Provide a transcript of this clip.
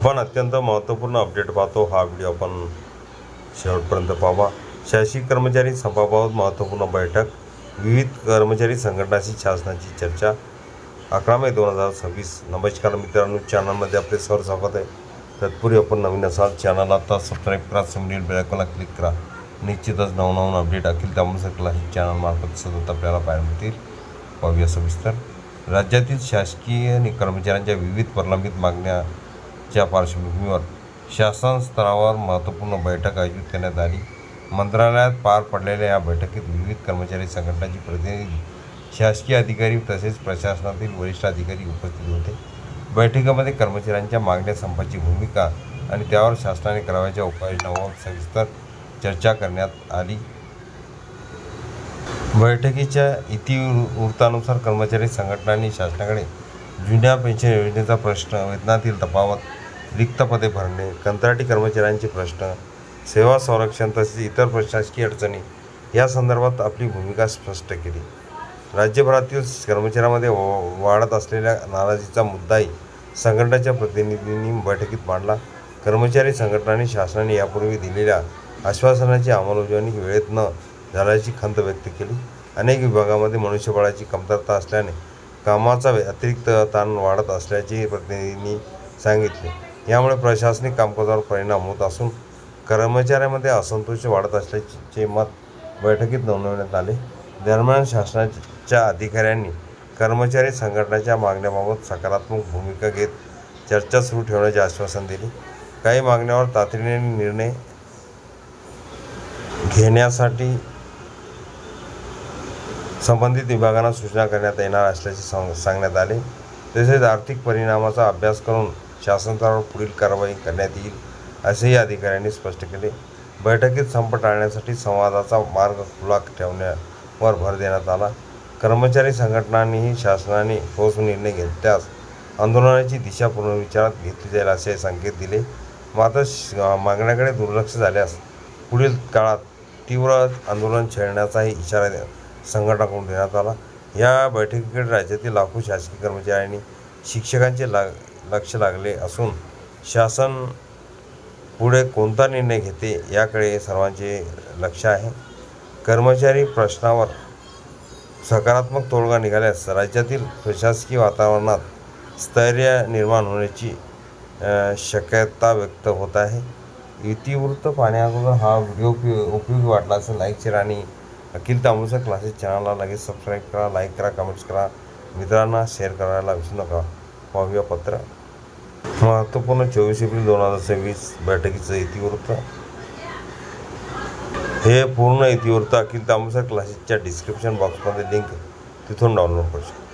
आपण अत्यंत महत्त्वपूर्ण अपडेट पाहतो. हा व्हिडिओ आपण शेवटपर्यंत पाहा. शासकीय कर्मचारी संपाबाबत महत्त्वपूर्ण बैठक. विविध कर्मचारी संघटनांशी शासनाची चर्चा. 11 मे 2026. नमस्कार मित्रांनो, चॅनलमध्ये आपले सहर्ष स्वागत आहे. तत्पूर्वी आपण नवीन असाल चॅनल आता सबस्क्राईब करा, समोरील बेल आयकॉनला क्लिक करा. निश्चितच नवनवीन अपडेट अखिल तांबूसकला ही चॅनलमार्फत सतत आपल्याला पाहायला मिळतील. पाहूया सविस्तर. राज्यातील शासकीय आणि कर्मचाऱ्यांच्या विविध प्रलंबित मागण्याच्या पार्श्वभूमीवर शासन स्तरावर महत्त्वपूर्ण बैठक आयोजित करण्यात आली. मंत्रालयात पार पडलेल्या या बैठकीत विविध कर्मचारी संघटनांचे प्रतिनिधी, शासकीय अधिकारी तसेच प्रशासनातील वरिष्ठ अधिकारी उपस्थित होते. बैठकीमध्ये कर्मचाऱ्यांच्या मागण्या, संपाची भूमिका आणि त्यावर शासनाने करावयाच्या उपाययोजनांवर सविस्तर चर्चा करण्यात आली. बैठकीच्या इतिवृत्तानुसार कर्मचारी संघटनांनी शासनाकडे जुन्या पेन्शन योजनेचा प्रश्न, वेतनातील तफावत, रिक्त पदे भरणे, कंत्राटी कर्मचाऱ्यांचे प्रश्न, सेवा संरक्षण तसेच इतर प्रशासकीय अडचणी या संदर्भात आपली भूमिका स्पष्ट केली. राज्यभरातील कर्मचाऱ्यांमध्ये वाढत असलेल्या नाराजीचा मुद्दाही संघटनांच्या प्रतिनिधींनी बैठकीत मांडला. कर्मचारी संघटनांनी शासनाने यापूर्वी दिलेल्या आश्वासनाची अंमलबजावणी वेळेत न झाल्याची खंत व्यक्त केली. अनेक विभागांमध्ये मनुष्यबळाची कमतरता असल्याने कामाचा अतिरिक्त ताण वाढत असल्याचे प्रतिनिधींनी सांगितले. यामुळे प्रशासनिक कामकाजावर परिणाम होत असून कर्मचाऱ्यांमध्ये असंतोष वाढत असल्याचे मत बैठकीत नोंदवण्यात आले. दरम्यान शासनाच्या अधिकाऱ्यांनी कर्मचारी संघटनांच्या मागण्याबाबत सकारात्मक भूमिका घेत चर्चा सुरू ठेवण्याचे आश्वासन दिले. काही मागण्यांवर तातडीने निर्णय घेण्यासाठी संबंधित विभागांना सूचना करण्यात येणार असल्याचे सांगण्यात आले. तसेच आर्थिक परिणामाचा अभ्यास करून शासनावर पुढील कारवाई करण्यात येईल असेही अधिकाऱ्यांनी स्पष्ट केले. बैठकीत संप टाळण्यासाठी संवादाचा मार्ग खुला ठेवण्यावर भर देण्यात आला. कर्मचारी संघटनांनीही शासनाने ठोस निर्णय घेतल्यास आंदोलनाची दिशा पुनर्विचारात घेतली जाईल असे संकेत दिले. मात्र मागण्याकडे दुर्लक्ष झाल्यास पुढील काळात तीव्र आंदोलन छेडण्याचाही इशारा संघटनाकडून देण्यात आला. या बैठकीकडे राज्यातील लाखो शासकीय कर्मचारी आणि शिक्षकांचे लक्ष लागले असून शासन पुढे कोणता निर्णय घेते याकडे सर्वांचे लक्ष आहे. कर्मचारी प्रश्नावर सकारात्मक तोडगा निघाल्यास राज्यातील प्रशासकीय वातावरणात स्थैर्य निर्माण होण्याची शक्यता व्यक्त होत आहे. इतिवृत्त पाहण्याअगोदर हा व्हिडिओ उपयोगी वाटला असेल लाईक, शेअर आणि अखिल तांबूसक क्लासेस चॅनलला लगेच सबस्क्राईब करा, लाईक करा, कमेंट्स करा, मित्रांना शेअर करायला विसरू नका. पाहूया पत्र. महत्त्वपूर्ण 24 एप्रिल 2026 बैठकीचं इतिवृत्त. हे पूर्ण इतिवृत्त अखिल तांबूसक क्लासेसच्या डिस्क्रिप्शन बॉक्समध्ये लिंक तिथून डाउनलोड करू शकता.